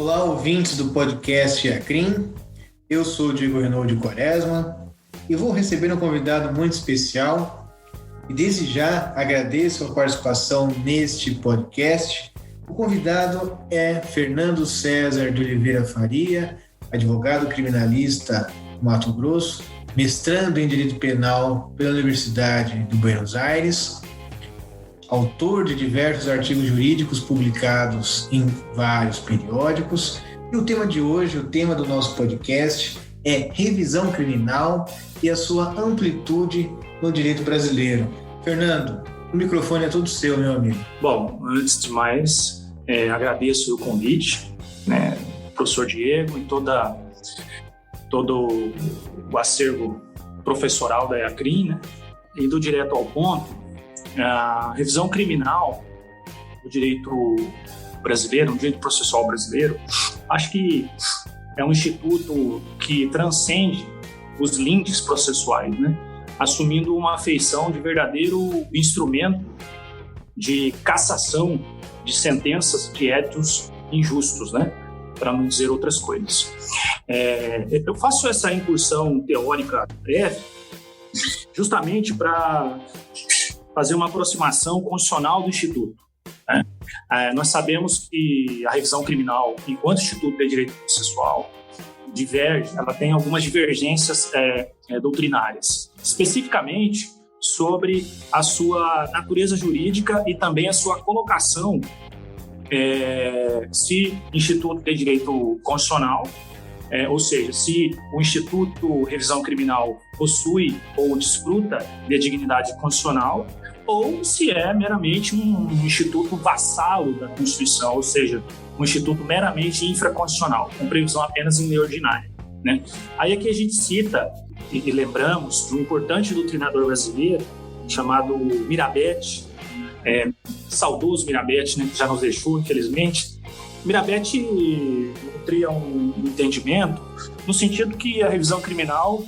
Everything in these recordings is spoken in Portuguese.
Olá, ouvintes do podcast ACRIM. Eu sou o Diego Renaud de Quaresma e vou receber um convidado muito especial. E desde já agradeço a participação neste podcast. O convidado é Fernando César de Oliveira Faria, advogado criminalista do Mato Grosso, mestrando em Direito Penal pela Universidade de Buenos Aires, autor de diversos artigos jurídicos publicados em vários periódicos. E o tema de hoje, o tema do nosso podcast, é revisão criminal e a sua amplitude no direito brasileiro. Fernando, o microfone é todo seu, meu amigo. Bom, antes de mais, agradeço o convite, professor Diego, e todo o acervo professoral da ACRIM, e do direto ao ponto. A revisão criminal do direito brasileiro, do direito processual brasileiro, acho que é um instituto que transcende os links processuais, assumindo uma feição de verdadeiro instrumento de cassação de sentenças de éditos injustos, para não dizer outras coisas. Eu faço essa incursão teórica breve justamente para fazer uma aproximação constitucional do Instituto. Nós sabemos que a revisão criminal, enquanto Instituto de Direito Processual, ela tem algumas divergências doutrinárias, especificamente sobre a sua natureza jurídica e também a sua colocação se Instituto de Direito Constitucional, ou seja, se o Instituto Revisão Criminal possui ou desfruta de dignidade constitucional, ou se é meramente um instituto vassalo da Constituição, ou seja, um instituto meramente infraconstitucional, com previsão apenas em lei ordinária. Aí aqui a gente cita e lembramos de um importante doutrinador brasileiro chamado Mirabete, saudoso Mirabete, que já nos deixou, infelizmente. Mirabete nutria um entendimento no sentido que a revisão criminal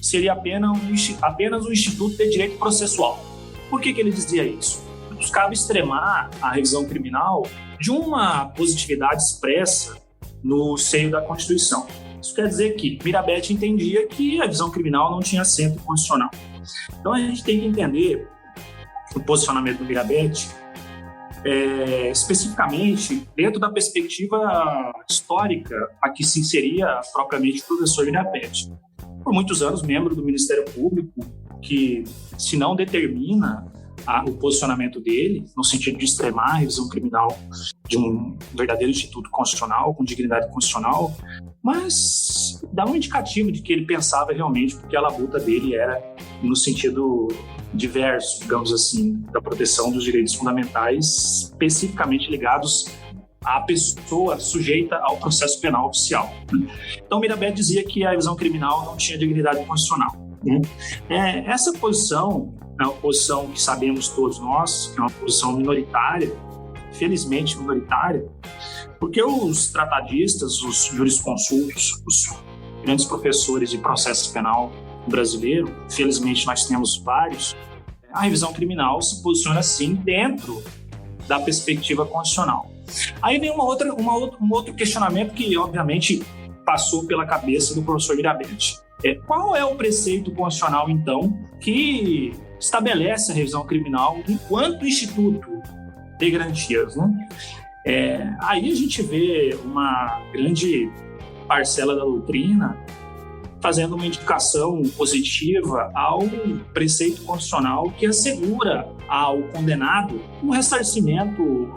seria apenas um instituto de direito processual. Por que ele dizia isso? Ele buscava extremar a revisão criminal de uma positividade expressa no seio da Constituição. Isso quer dizer que Mirabete entendia que a revisão criminal não tinha assento constitucional. Então a gente tem que entender o posicionamento do Mirabete especificamente dentro da perspectiva histórica a que se inseria propriamente o professor Mirabete. Por muitos anos, membro do Ministério Público, que se não determina o posicionamento dele, no sentido de extremar a revisão criminal de um verdadeiro instituto constitucional, com dignidade constitucional, mas dá um indicativo de que ele pensava realmente porque a labuta dele era no sentido diverso, digamos assim, da proteção dos direitos fundamentais, especificamente ligados à pessoa sujeita ao processo penal oficial. Então, Mirabete dizia que a revisão criminal não tinha dignidade constitucional. Essa posição é uma posição que sabemos todos nós, que é uma posição minoritária, felizmente minoritária, porque os tratadistas, os jurisconsultos, os grandes professores de processo penal brasileiro, felizmente nós temos vários, a revisão criminal se posiciona assim dentro da perspectiva constitucional. Aí vem um outro questionamento que obviamente passou pela cabeça do professor Mirabete. Qual é o preceito constitucional, então, que estabelece a revisão criminal enquanto instituto de garantias? Aí a gente vê uma grande parcela da doutrina fazendo uma indicação positiva ao preceito constitucional que assegura ao condenado um ressarcimento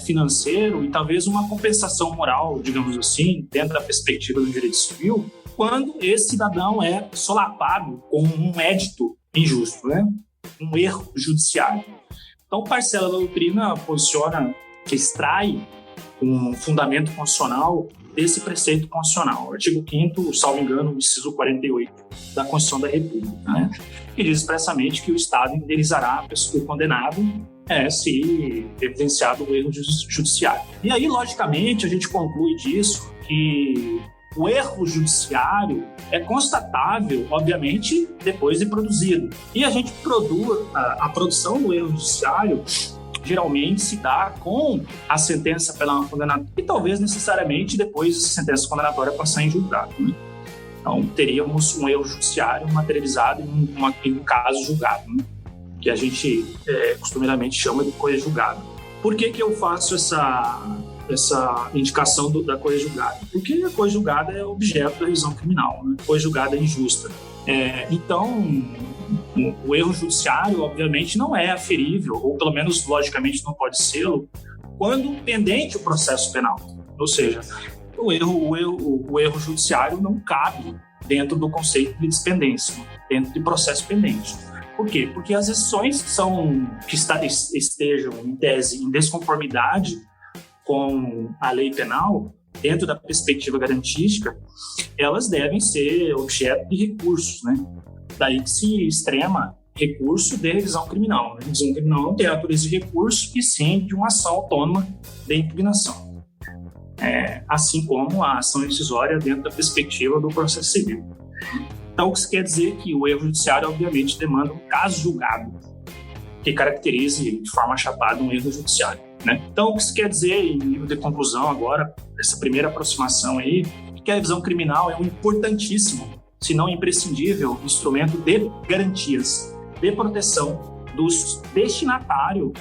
financeiro e talvez uma compensação moral, digamos assim, dentro da perspectiva do direito civil, quando esse cidadão é solapado com um édito injusto, um erro judiciário. Então, parcela da doutrina posiciona que extrai um fundamento constitucional desse preceito constitucional, artigo 5º, salvo engano, inciso 48 da Constituição da República, que diz expressamente que o Estado indenizará o condenado se evidenciado o erro judiciário. E aí, logicamente, a gente conclui disso que o erro judiciário é constatável, obviamente, depois de produzido. E a gente a produção do erro judiciário geralmente se dá com a sentença penal condenatória e talvez necessariamente depois essa sentença condenatória passar em julgado, né? Então, teríamos um erro judiciário materializado em um caso julgado, né? Que a gente costumeiramente chama de coisa julgada. Por que eu faço essa indicação da coisa julgada? Porque a coisa julgada é objeto da revisão criminal, né? A coisa julgada é injusta. Então, o erro judiciário, obviamente, não é aferível, ou pelo menos, logicamente, não pode ser, quando pendente o processo penal. Ou seja, o erro judiciário não cabe dentro do conceito de dispendência, dentro de processo pendente. Por quê? Porque as decisões que estejam, em tese, em desconformidade com a lei penal, dentro da perspectiva garantística, elas devem ser objeto de recursos, né? Daí que se extrema recurso de revisão criminal. A revisão criminal não tem a natureza de recurso, e sim de uma ação autônoma de impugnação. Assim como a ação incisória dentro da perspectiva do processo civil. Então, o que isso quer dizer que o erro judiciário, obviamente, demanda um caso julgado que caracterize de forma chapada um erro judiciário, né? Então, o que isso quer dizer, em nível de conclusão agora, essa primeira aproximação aí, que a revisão criminal é um importantíssimo, se não imprescindível, instrumento de garantias, de proteção dos destinatários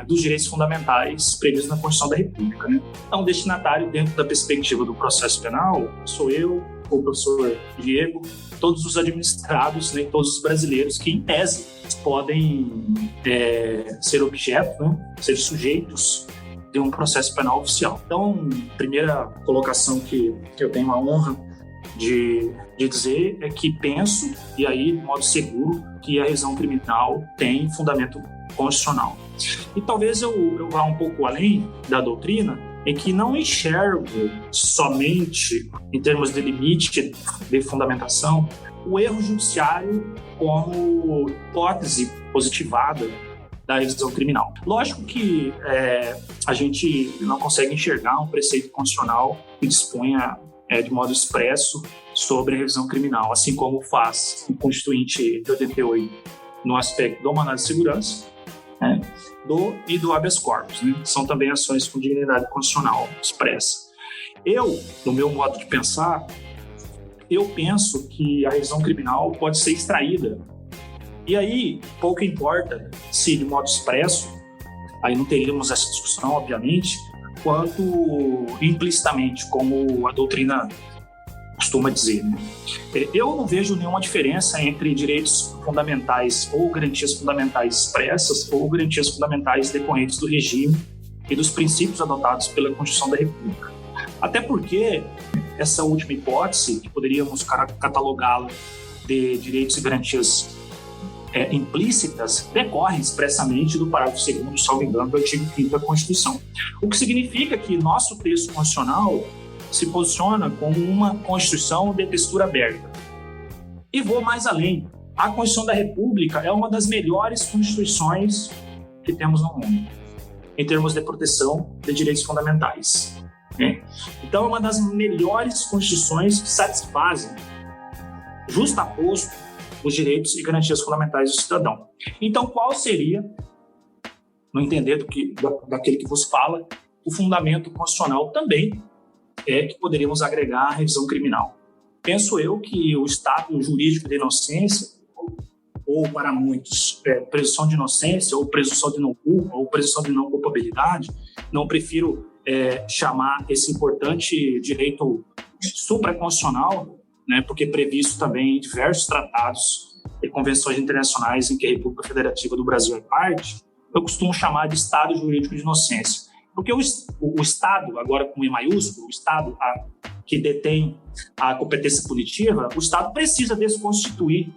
dos direitos fundamentais previstos na Constituição da República, né? Então, o destinatário, dentro da perspectiva do processo penal, sou eu, o professor Diego, todos os administrados, né, todos os brasileiros que, em tese, podem ser objeto, né, ser sujeitos de um processo penal oficial. Então, primeira colocação que eu tenho a honra de dizer é que penso, e aí de modo seguro, que a revisão criminal tem fundamento constitucional. E talvez eu vá um pouco além da doutrina, em que não enxergo somente, em termos de limite de fundamentação, o erro judiciário como hipótese positivada da revisão criminal. Lógico que a gente não consegue enxergar um preceito constitucional que disponha de modo expresso sobre a revisão criminal, assim como faz o Constituinte de 88 no aspecto do mandado de segurança, né, e do habeas corpus, né? São também ações com dignidade constitucional expressa. No meu modo de pensar, eu penso que a revisão criminal pode ser extraída. E aí, pouco importa se de modo expresso, aí não teríamos essa discussão, obviamente, quanto implicitamente, como a doutrina costuma dizer, né? Eu não vejo nenhuma diferença entre direitos fundamentais ou garantias fundamentais expressas ou garantias fundamentais decorrentes do regime e dos princípios adotados pela Constituição da República. Até porque essa última hipótese, que poderíamos catalogá-la de direitos e garantias implícitas, decorre expressamente do parágrafo 2º, salvo engano, do artigo 5º da Constituição. O que significa que nosso texto constitucional se posiciona como uma Constituição de textura aberta. E vou mais além. A Constituição da República é uma das melhores constituições que temos no mundo, em termos de proteção de direitos fundamentais, né? Então, é uma das melhores constituições que satisfazem, justaposto, os direitos e garantias fundamentais do cidadão. Então, qual seria, no entender daquele que vos fala, o fundamento constitucional também que poderíamos agregar à revisão criminal? Penso eu que o estado jurídico de inocência, ou para muitos, presunção de inocência, ou presunção de não culpa, ou presunção de não culpabilidade, não prefiro chamar esse importante direito supraconstitucional, né, porque é previsto também em diversos tratados e convenções internacionais em que a República Federativa do Brasil é parte, eu costumo chamar de estado jurídico de inocência. Porque o Estado, agora com E maiúsculo, o Estado que detém a competência punitiva, o Estado precisa desconstruir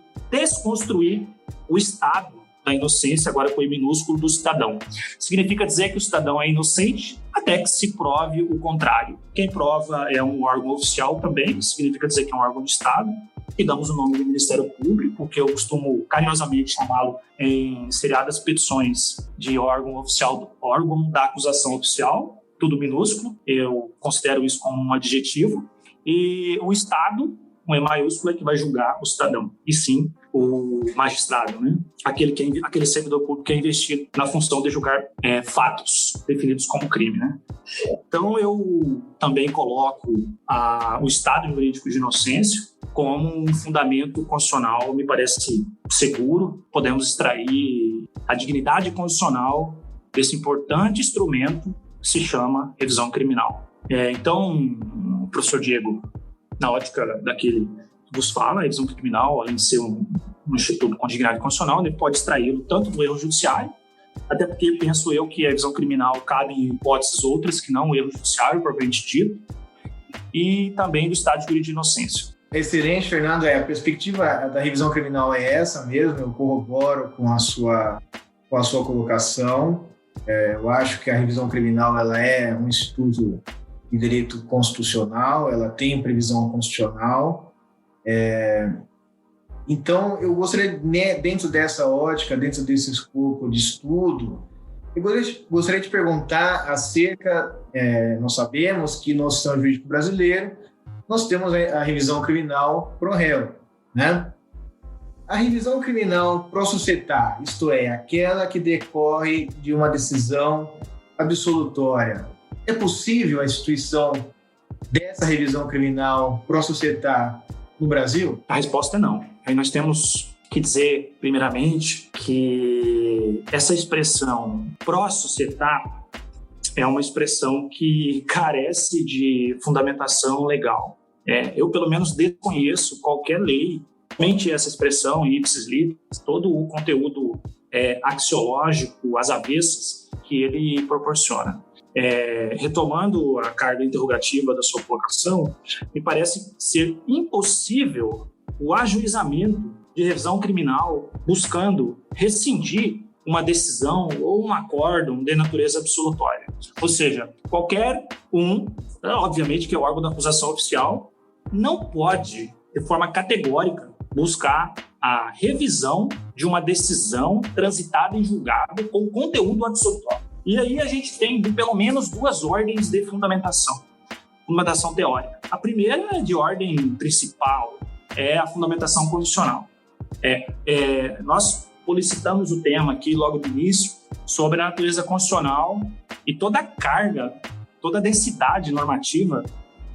o Estado da inocência, agora com E minúsculo, do cidadão. Significa dizer que o cidadão é inocente até que se prove o contrário. Quem prova é um órgão oficial também, significa dizer que é um órgão de Estado, e damos o nome do Ministério Público, que eu costumo carinhosamente chamá-lo em seriadas petições de órgão oficial, órgão da acusação oficial, tudo minúsculo, eu considero isso como um adjetivo, e o Estado, com E maiúsculo, é que vai julgar o cidadão, e sim o magistrado, né? aquele servidor público que é investido na função de julgar fatos definidos como crime, né? Então, eu também coloco o Estado jurídico de inocência como um fundamento constitucional, me parece seguro. Podemos extrair a dignidade constitucional desse importante instrumento que se chama revisão criminal. Então, professor Diego, na ótica daquele que vos fala, a revisão criminal, além de ser um instituto com dignidade constitucional, ele pode extraí-lo tanto do erro judiciário, até porque penso eu que a revisão criminal cabe em hipóteses outras que não o erro judiciário, propriamente dito, e também do Estado jurídico de inocência. Excelente, Fernando. A perspectiva da revisão criminal é essa mesmo, eu corroboro com a sua colocação. Eu acho que a revisão criminal ela é um instituto de direito constitucional, ela tem previsão constitucional. Então, eu gostaria, dentro dessa ótica, dentro desse escopo de estudo, eu gostaria de perguntar acerca, nós sabemos que no sistema jurídico brasileiro, nós temos a revisão criminal pro réu, né? A revisão criminal pro societá, isto é, aquela que decorre de uma decisão absolutória, é possível a instituição dessa revisão criminal pro societá no Brasil? A resposta é não. Aí nós temos que dizer, primeiramente, que essa expressão pro societá é uma expressão que carece de fundamentação legal. Eu, pelo menos, desconheço qualquer lei, somente essa expressão, ipsis literis, todo o conteúdo axiológico, às avessas, que ele proporciona. Retomando a carga interrogativa da sua colocação, me parece ser impossível o ajuizamento de revisão criminal buscando rescindir uma decisão ou um acórdão de natureza absolutória. Ou seja, qualquer obviamente que é o órgão da acusação oficial, não pode, de forma categórica, buscar a revisão de uma decisão transitada em julgado com conteúdo absolutório. E aí a gente tem pelo menos duas ordens de fundamentação teórica. A primeira é de ordem principal, é a fundamentação condicional. Nós solicitamos o tema aqui logo do início sobre a natureza constitucional e toda a carga, toda a densidade normativa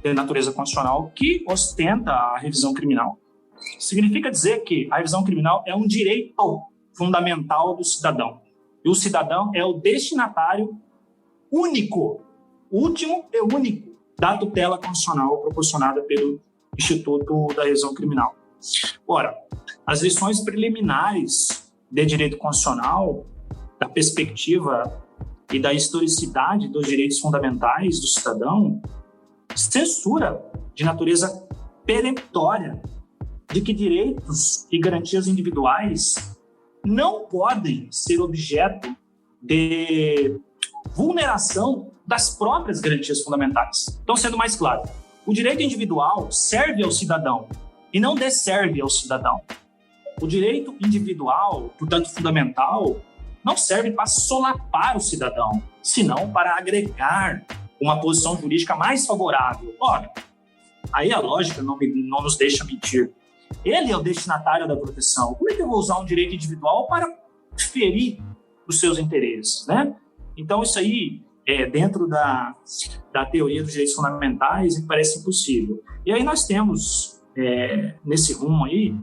de natureza constitucional que ostenta a revisão criminal. Significa dizer que a revisão criminal é um direito fundamental do cidadão. E o cidadão é o destinatário único, último e único, da tutela constitucional proporcionada pelo Instituto da Revisão Criminal. Ora, as lições preliminares de direito constitucional, da perspectiva e da historicidade dos direitos fundamentais do cidadão, censura de natureza peremptória de que direitos e garantias individuais não podem ser objeto de vulneração das próprias garantias fundamentais. Então, sendo mais claro, o direito individual serve ao cidadão e não desserve ao cidadão. O direito individual, portanto fundamental, não serve para solapar o cidadão, senão para agregar uma posição jurídica mais favorável. Ora, aí a lógica não nos deixa mentir. Ele é o destinatário da proteção. Como é que eu vou usar um direito individual para ferir os seus interesses, né? Então, isso aí, dentro da teoria dos direitos fundamentais, me parece impossível. E aí nós temos, nesse rumo aí,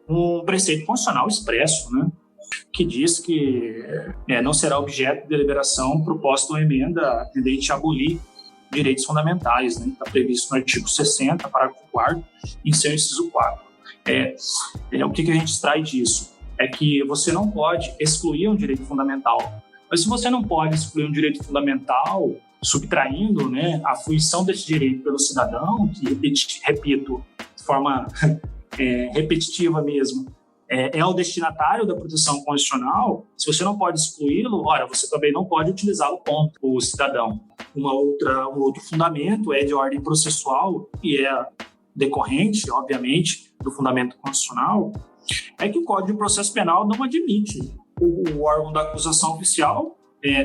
um preceito constitucional expresso, né? Que diz que não será objeto de deliberação proposta ou emenda tendente a abolir direitos fundamentais, né? Está previsto no artigo 60, parágrafo 4º, em seu inciso 4. O que a gente extrai disso? É que você não pode excluir um direito fundamental. Mas se você não pode excluir um direito fundamental, subtraindo, né, a fruição desse direito pelo cidadão, que, repito, de forma repetitiva mesmo, é o destinatário da proteção constitucional, se você não pode excluí-lo, ora, você também não pode utilizá-lo contra o cidadão. Um outro fundamento é de ordem processual, que é decorrente, obviamente, do fundamento constitucional, é que o Código de Processo Penal não admite o órgão da acusação oficial,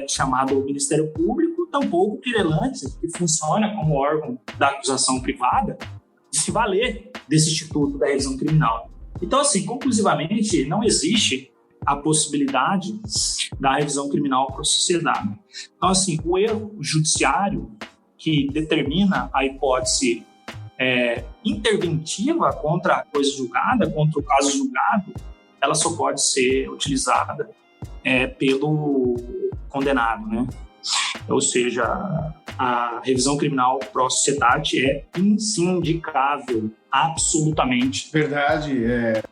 chamado Ministério Público, tampouco querelante, que funciona como órgão da acusação privada, de se valer desse instituto da revisão criminal. Então, assim, conclusivamente, não existe a possibilidade da revisão criminal para a sociedade. Então, assim, o erro judiciário que determina a hipótese interventiva contra a coisa julgada, contra o caso julgado, ela só pode ser utilizada pelo condenado, né? Ou seja, a revisão criminal pro sociedade é insindicável, absolutamente. Verdade.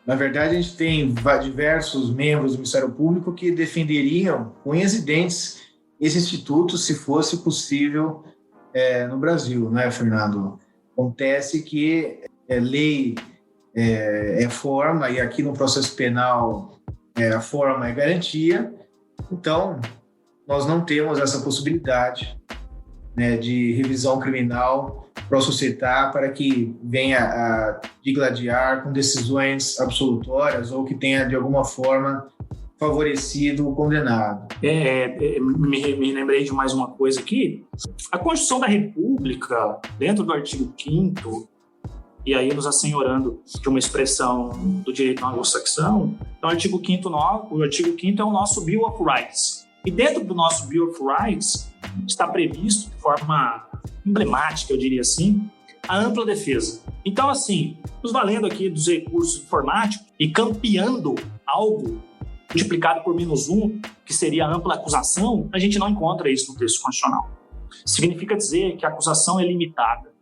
Na verdade, a gente tem diversos membros do Ministério Público que defenderiam com unhas e dentes esse instituto se fosse possível no Brasil, né, Fernando? Acontece que lei é forma, e aqui no processo penal a forma é garantia, então nós não temos essa possibilidade, né, de revisão criminal pro societá para que venha a digladiar com decisões absolutórias ou que tenha, de alguma forma, favorecido o condenado. Me lembrei de mais uma coisa aqui. A Constituição da República, dentro do artigo 5º, e aí nos assenhorando de uma expressão do direito anglo-saxão, então, o artigo 5º é o nosso Bill of Rights. E dentro do nosso Bill of Rights está previsto, de forma emblemática, eu diria assim, a ampla defesa. Então, assim, nos valendo aqui dos recursos informáticos e campeando algo multiplicado por -1, que seria a ampla acusação, a gente não encontra isso no texto constitucional. Significa dizer que a acusação é limitada.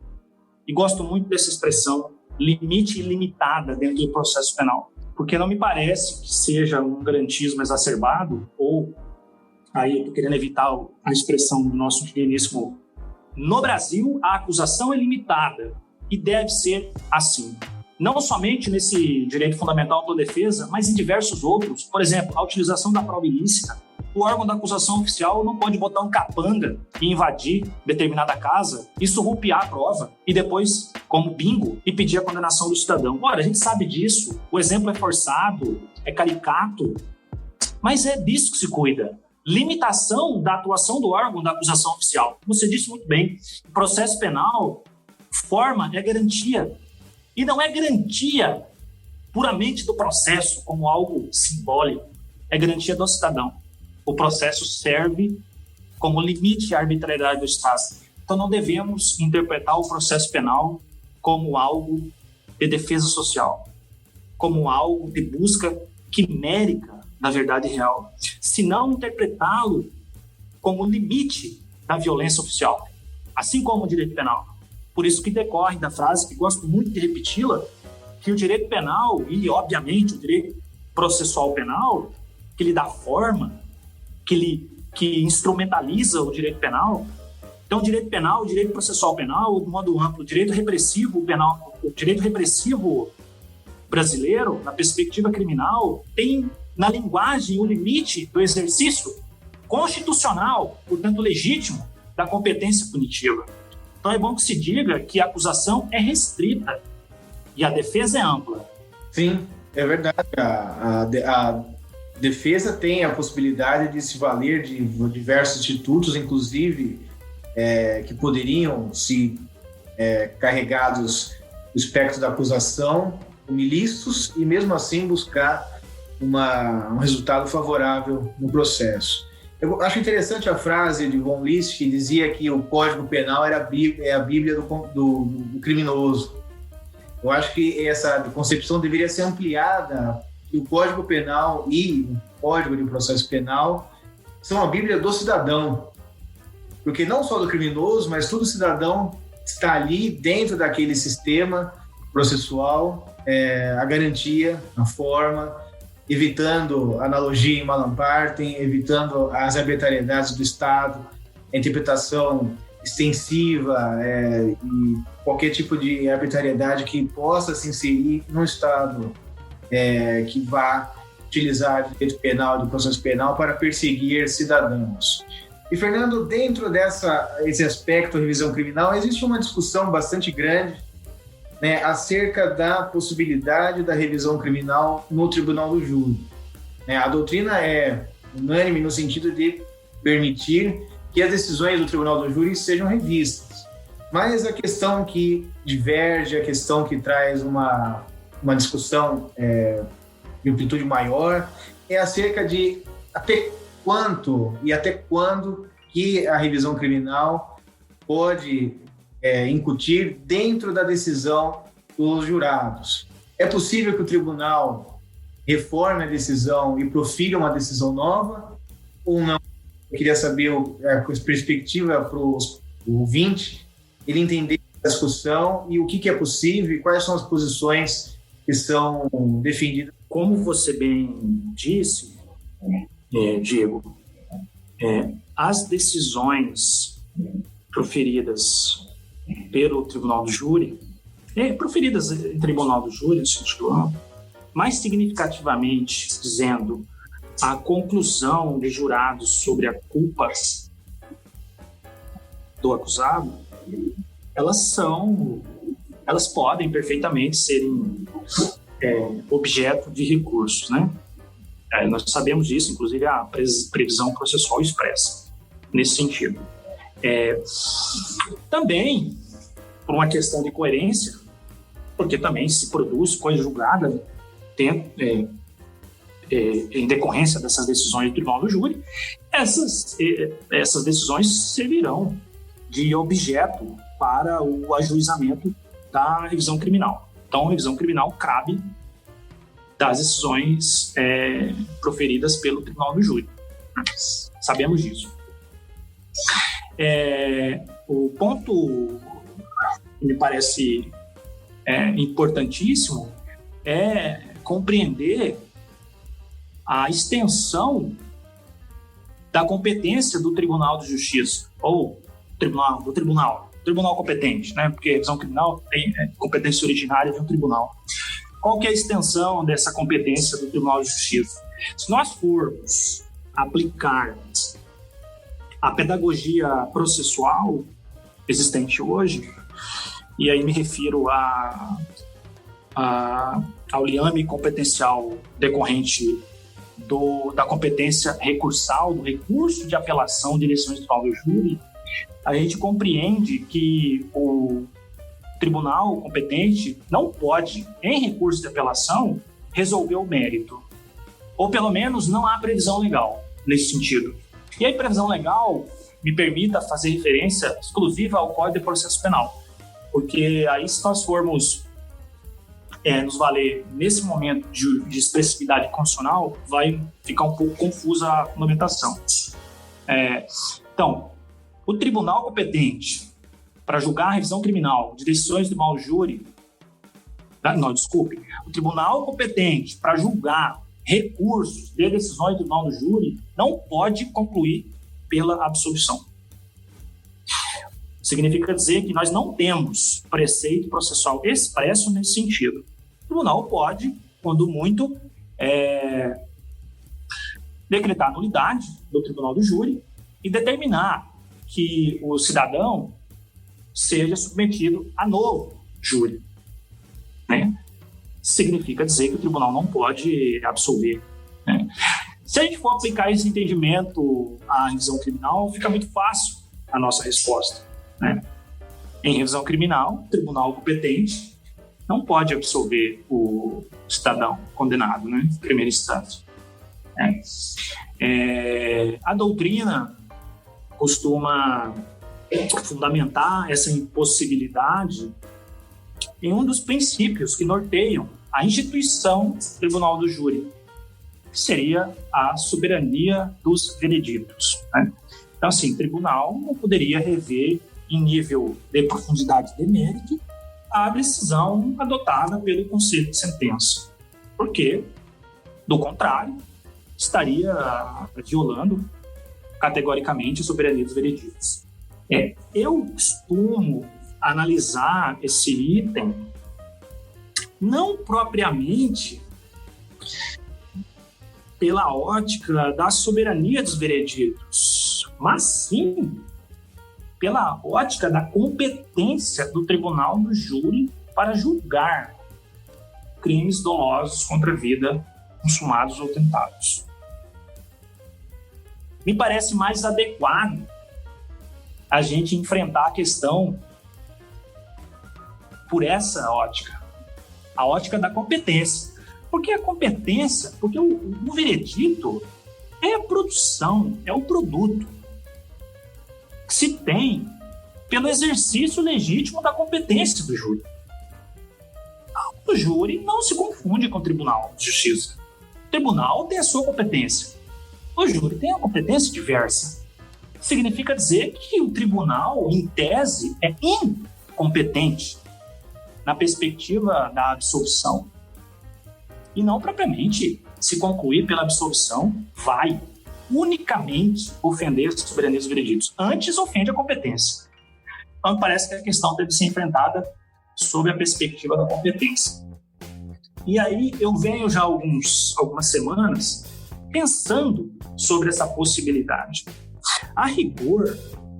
E gosto muito dessa expressão, limite ilimitada dentro do processo penal, porque não me parece que seja um garantismo exacerbado ou, aí eu estou querendo evitar a expressão do nosso digníssimo, no Brasil a acusação é limitada e deve ser assim. Não somente nesse direito fundamental à autodefesa, mas em diversos outros. Por exemplo, a utilização da prova ilícita. O órgão da acusação oficial não pode botar um capanga e invadir determinada casa e surrupiar a prova e depois, como bingo, e pedir a condenação do cidadão. Ora, a gente sabe disso, o exemplo é forçado, é caricato, mas é disso que se cuida. Limitação da atuação do órgão da acusação oficial. Você disse muito bem, o processo penal, forma é garantia. E não é garantia puramente do processo como algo simbólico, é garantia do cidadão. O processo serve como limite à arbitrariedade do Estado. Então não devemos interpretar o processo penal como algo de defesa social, como algo de busca quimérica da verdade real, se não interpretá-lo como limite da violência oficial, assim como o direito penal. Por isso que decorre da frase, que gosto muito de repeti-la, que o direito penal e, obviamente, o direito processual penal, que lhe dá forma, que instrumentaliza o direito penal. Então, o direito penal, o direito processual penal, de modo amplo, o direito repressivo penal, o direito repressivo brasileiro, na perspectiva criminal, tem na linguagem o limite do exercício constitucional, portanto legítimo, da competência punitiva. Então é bom que se diga que a acusação é restrita e a defesa é ampla. Sim, é verdade. A defesa tem a possibilidade de se valer de diversos institutos, inclusive que poderiam se carregados do espectro da acusação, como ilícitos, e mesmo assim buscar um resultado favorável no processo. Eu acho interessante a frase de von List, que dizia que o Código Penal é a Bíblia do criminoso. Eu acho que essa concepção deveria ser ampliada, que o Código Penal e o Código de Processo Penal são a Bíblia do cidadão. Porque não só do criminoso, mas todo cidadão está ali dentro daquele sistema processual, a garantia, a forma, evitando analogia em malam partem, evitando as arbitrariedades do Estado, a interpretação extensiva e qualquer tipo de arbitrariedade que possa se inserir no Estado que vá utilizar o direito penal, do processo penal, para perseguir cidadãos. E, Fernando, dentro desse aspecto da revisão criminal, existe uma discussão bastante grande, né, acerca da possibilidade da revisão criminal no Tribunal do Júri. A doutrina é unânime no sentido de permitir que as decisões do Tribunal do Júri sejam revistas. Mas a questão que diverge, a questão que traz uma discussão de amplitude maior, é acerca de até quanto e até quando que a revisão criminal pode incutir dentro da decisão dos jurados. É possível que o tribunal reforme a decisão e profira uma decisão nova ou não? Eu queria saber a perspectiva para o ouvinte, ele entender a discussão e o que é possível e quais são as posições que são defendidas. Como você bem disse, Diego, as decisões proferidas pelo Tribunal do Júri, proferidas em Tribunal do Júri, no sentido amplo, mais significativamente dizendo a conclusão de jurados sobre a culpa do acusado, elas podem perfeitamente serem objeto de recursos, né? Nós sabemos disso, inclusive a previsão processual expressa nesse sentido. Também por uma questão de coerência, porque também se produz coisa julgada em decorrência dessas decisões do Tribunal do Júri, essas decisões servirão de objeto para o ajuizamento da revisão criminal. Então, a revisão criminal cabe das decisões proferidas pelo Tribunal do Júri. Sabemos disso. O ponto que me parece importantíssimo é compreender a extensão da competência do Tribunal de Justiça, ou do tribunal competente, né? Porque a revisão criminal tem competência originária de um tribunal. Qual que é a extensão dessa competência do Tribunal de Justiça? Se nós formos aplicar a pedagogia processual existente hoje, e aí me refiro ao liame competencial decorrente da competência recursal, do recurso de apelação de decisões do Tribunal do Júri, a gente compreende que o tribunal competente não pode, em recurso de apelação, resolver o mérito. Ou, pelo menos, não há previsão legal nesse sentido. E aí, previsão legal me permita fazer referência exclusiva ao Código de Processo Penal. Porque aí, se nós formos nos valer nesse momento de expressividade constitucional, vai ficar um pouco confusa a fundamentação. Então, o tribunal competente para julgar a revisão criminal de decisões do Tribunal do Júri, o tribunal competente para julgar recursos de decisões do Tribunal do Júri não pode concluir pela absolvição. Significa dizer que nós não temos preceito processual expresso nesse sentido. O tribunal pode, quando muito, decretar a nulidade do Tribunal do Júri e determinar que o cidadão seja submetido a novo júri, né? Significa dizer que o tribunal não pode absolver, né? Se a gente for aplicar esse entendimento à revisão criminal, fica muito fácil a nossa resposta, né? Em revisão criminal, o tribunal competente não pode absolver o cidadão condenado, né, em primeira instância. A doutrina costuma fundamentar essa impossibilidade em um dos princípios que norteiam a instituição do Tribunal do Júri, que seria a soberania dos vereditos, né? Então, assim, o tribunal não poderia rever em nível de profundidade de mérito a decisão adotada pelo conselho de sentença, porque, do contrário, estaria violando categoricamente a soberania dos vereditos. Eu costumo analisar esse item não propriamente pela ótica da soberania dos vereditos, mas sim pela ótica da competência do Tribunal do Júri para julgar crimes dolosos contra a vida consumados ou tentados. Me parece mais adequado a gente enfrentar a questão por essa ótica, a ótica da competência. Porque a competência, porque o veredito é a produção, é o produto que se tem pelo exercício legítimo da competência do júri. O júri não se confunde com o Tribunal de Justiça. O tribunal tem a sua competência. O júri tem a competência diversa. Significa dizer que o tribunal, em tese, é incompetente na perspectiva da absolvição. E não propriamente se concluir pela absolvição vai unicamente ofender a soberania dos vereditos. Antes ofende a competência. Então parece que a questão deve ser enfrentada sob a perspectiva da competência. E aí eu venho já algumas semanas pensando sobre essa possibilidade. A rigor,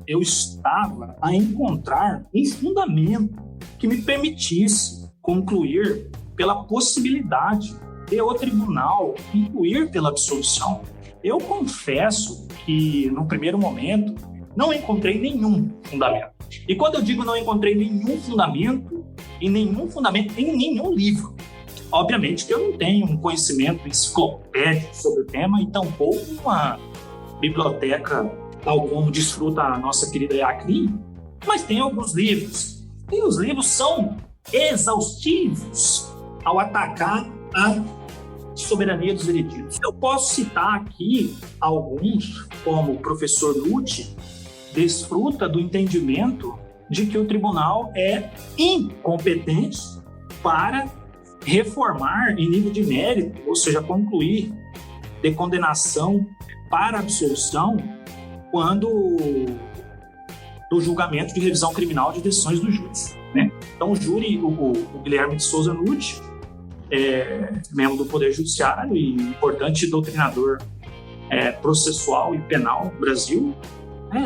eu estava a encontrar um fundamento que me permitisse concluir pela possibilidade de o tribunal concluir pela absolvição. Eu confesso que, no primeiro momento, não encontrei nenhum fundamento. E quando eu digo não encontrei nenhum fundamento, em nenhum livro. Obviamente que eu não tenho um conhecimento enciclopédico sobre o tema e tampouco uma biblioteca tal como desfruta a nossa querida Iacrin, mas tem alguns livros. E os livros são exaustivos ao atacar a soberania dos vereditos. Eu posso citar aqui alguns, como o professor Lute, desfruta do entendimento de que o tribunal é incompetente para reformar em nível de mérito, ou seja, concluir de condenação para absolução quando do julgamento de revisão criminal de decisões do juiz, né? Então o júri, o Guilherme de Souza Nutti, membro do Poder Judiciário e importante doutrinador processual e penal do Brasil,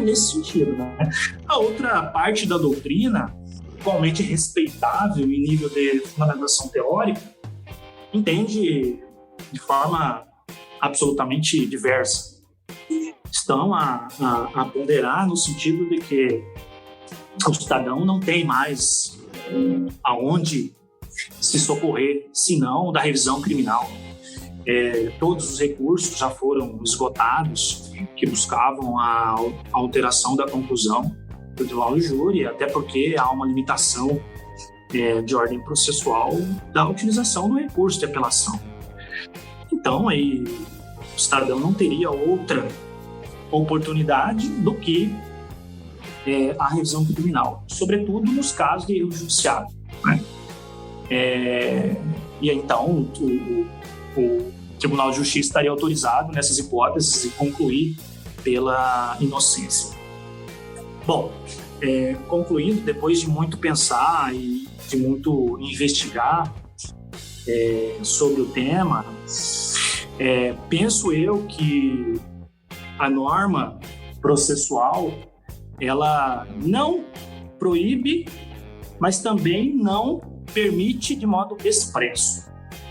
nesse sentido, né? A outra parte da doutrina, igualmente respeitável em nível de fundamentação teórica, entende de forma absolutamente diversa. Estão a ponderar no sentido de que o cidadão não tem mais aonde se socorrer, senão da revisão criminal. Todos os recursos já foram esgotados que buscavam a alteração da conclusão do tribunal do júri, até porque há uma limitação de ordem processual da utilização do recurso de apelação. Então, aí, o cidadão não teria outra oportunidade do que a revisão criminal, sobretudo nos casos de erro judiciário, né? E então o Tribunal de Justiça estaria autorizado nessas hipóteses e concluir pela inocência. Bom, concluindo, depois de muito pensar e de muito investigar sobre o tema, penso eu que a norma processual, ela não proíbe, mas também não permite de modo expresso.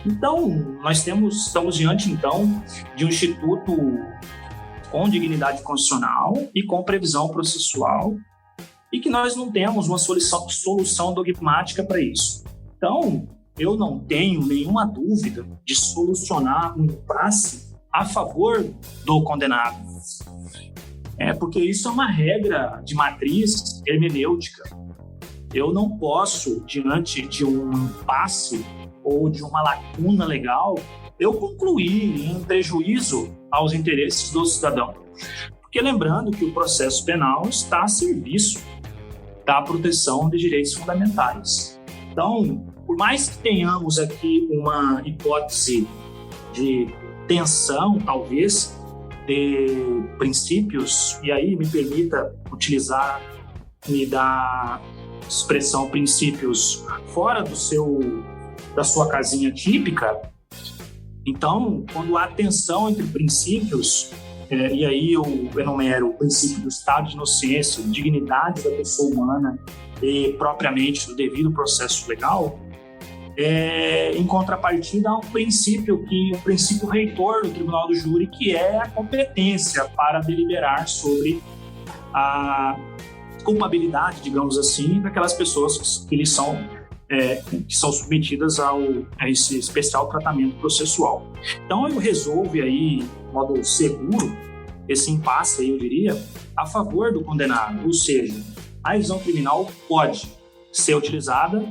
Então, nós estamos diante, então, de um instituto com dignidade constitucional e com previsão processual, e que nós não temos uma solução dogmática para isso. Então, eu não tenho nenhuma dúvida de solucionar um impasse a favor do condenado. Porque isso é uma regra de matriz hermenêutica. Eu não posso, diante de um impasse ou de uma lacuna legal, eu concluir em prejuízo aos interesses do cidadão. Porque lembrando que o processo penal está a serviço da proteção de direitos fundamentais. Então, por mais que tenhamos aqui uma hipótese de tensão, talvez, de princípios, e aí me permita utilizar e dar expressão princípios fora da sua casinha típica. Então, quando há tensão entre princípios, e aí eu enumero o princípio do estado de inocência, dignidade da pessoa humana e propriamente do devido processo legal, em contrapartida há um princípio reitor do Tribunal do Júri, que é a competência para deliberar sobre a culpabilidade, digamos assim, daquelas pessoas que lhes são que são submetidas a esse especial tratamento processual. Então, eu resolvo aí, de modo seguro, esse impasse aí, eu diria, a favor do condenado, ou seja, a revisão criminal pode ser utilizada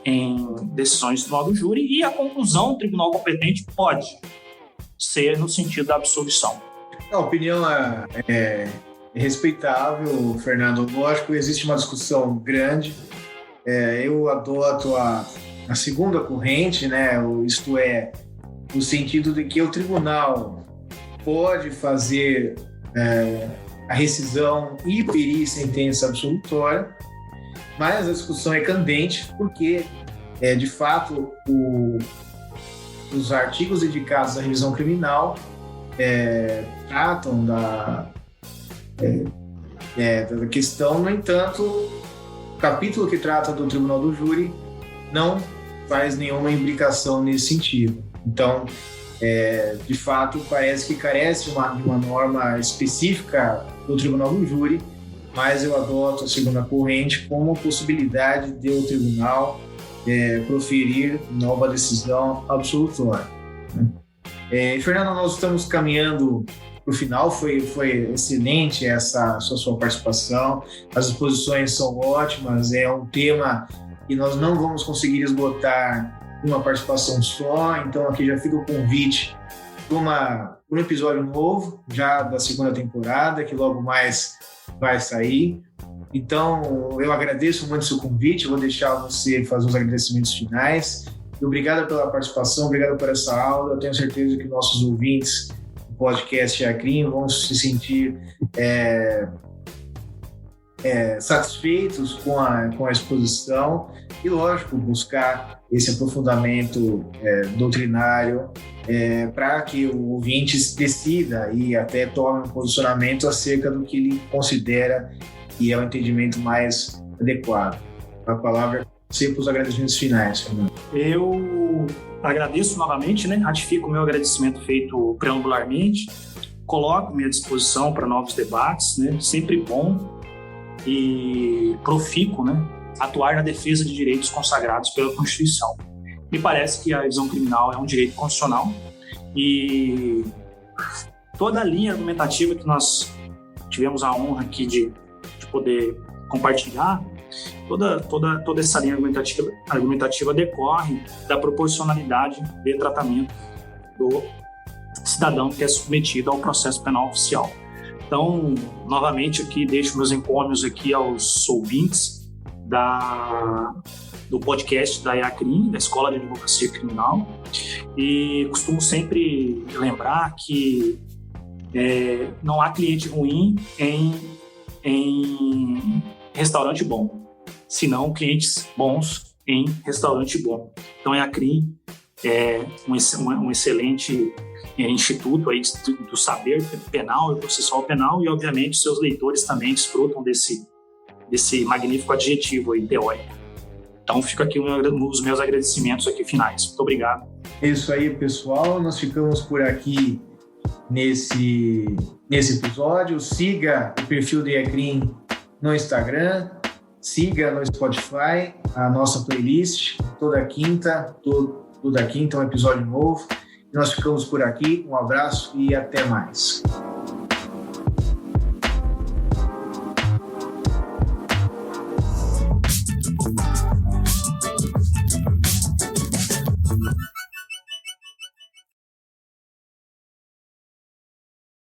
em decisões do tribunal do júri e a conclusão do tribunal competente pode ser no sentido da absolvição. A opinião é respeitável, Fernando. Lógico, existe uma discussão grande. Eu adoto a segunda corrente, né? Isto é, no sentido de que o tribunal pode fazer a rescisão e pedir sentença absolutória, mas a discussão é candente porque, de fato, os artigos dedicados à revisão criminal tratam da questão. No entanto, o capítulo que trata do tribunal do júri não faz nenhuma imbricação nesse sentido. Então, de fato, parece que carece de uma norma específica do tribunal do júri, mas eu adoto a segunda corrente como possibilidade de o tribunal proferir nova decisão absolutória. Fernando, nós estamos caminhando para o final. Foi excelente essa sua participação, as exposições são ótimas, é um tema que nós não vamos conseguir esgotar uma participação só, então aqui já fica o convite para um episódio novo, já da segunda temporada, que logo mais vai sair. Então, eu agradeço muito o seu convite, vou deixar você fazer os agradecimentos finais. E obrigado pela participação, obrigado por essa aula. Eu tenho certeza que nossos ouvintes do podcast IACRIM vão se sentir satisfeitos com a exposição e, lógico, buscar esse aprofundamento doutrinário para que o ouvinte decida e até tome um posicionamento acerca do que ele considera que é o entendimento mais adequado. A palavra é você para os agradecimentos finais, Fernando. Eu agradeço novamente, ratifico o meu agradecimento feito preambularmente, coloco-me à disposição para novos debates, sempre bom e profícuo, atuar na defesa de direitos consagrados pela Constituição. Me parece que a revisão criminal é um direito constitucional e toda a linha argumentativa que nós tivemos a honra aqui de poder compartilhar, toda essa linha argumentativa decorre da proporcionalidade de tratamento do cidadão que é submetido ao processo penal oficial. Então, novamente aqui, deixo meus encômios aqui aos ouvintes do podcast da IACRIM, da Escola de Advocacia Criminal, e costumo sempre lembrar que não há cliente ruim em restaurante bom, senão clientes bons em restaurante bom. Então, a IACRIM é um excelente instituto aí do saber penal e processual penal, e obviamente seus leitores também desfrutam desse magnífico adjetivo aí, teórico. Então, fico aqui os meus agradecimentos aqui finais. Muito obrigado. É isso aí, pessoal. Nós ficamos por aqui nesse episódio. Siga o perfil do IACRIM no Instagram, siga no Spotify a nossa playlist. Toda quinta um episódio novo. Nós ficamos por aqui. Um abraço e até mais.